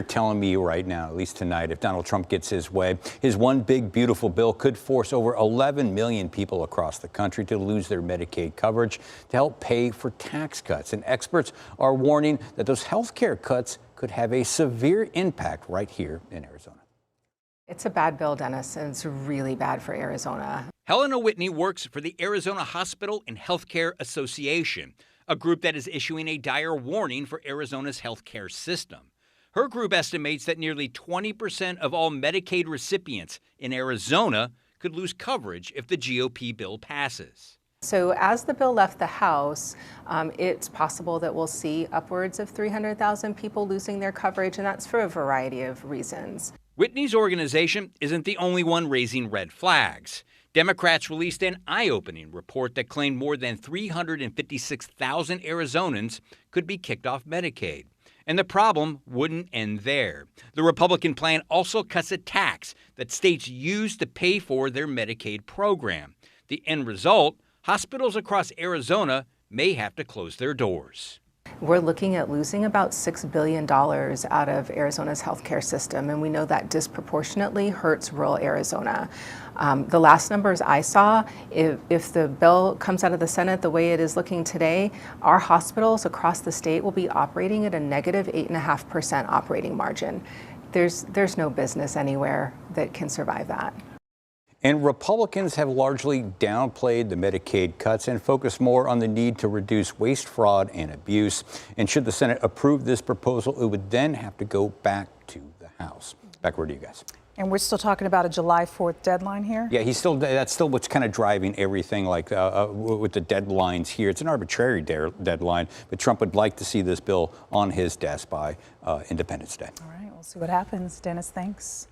You're telling me right now, at least tonight, if Donald Trump gets his way, his one big beautiful bill could force over 11 million people across the country to lose their Medicaid coverage to help pay for tax cuts. And experts are warning that those health care cuts could have a severe impact right here in Arizona. It's a bad bill, Dennis, and it's really bad for Arizona. Helena Whitney works for the Arizona Hospital and Healthcare Association, a group that is issuing a dire warning for Arizona's healthcare system. Her group estimates that nearly 20% of all Medicaid recipients in Arizona could lose coverage if the GOP bill passes. So as the bill left the House, it's possible that we'll see upwards of 300,000 people losing their coverage, and that's for a variety of reasons. Whitney's organization isn't the only one raising red flags. Democrats released an eye-opening report that claimed more than 356,000 Arizonans could be kicked off Medicaid. And the problem wouldn't end there. The Republican plan also cuts a tax that states use to pay for their Medicaid program. The end result, hospitals across Arizona may have to close their doors. We're looking at losing about $6 billion out of Arizona's healthcare system, and we know that disproportionately hurts rural Arizona. The last numbers I saw, if the bill comes out of the Senate the way it is looking today, our hospitals across the state will be operating at a negative 8.5% operating margin. There's no business anywhere that can survive that. And Republicans have largely downplayed the Medicaid cuts and focused more on the need to reduce waste, fraud, and abuse. And should the Senate approve this proposal, it would then have to go back to the House. Back over to you guys. And we're still talking about a July 4th deadline here? Yeah, that's still what's kind of driving everything, like with the deadlines here. It's an arbitrary deadline, but Trump would like to see this bill on his desk by Independence Day. All right, we'll see what happens. Dennis, thanks.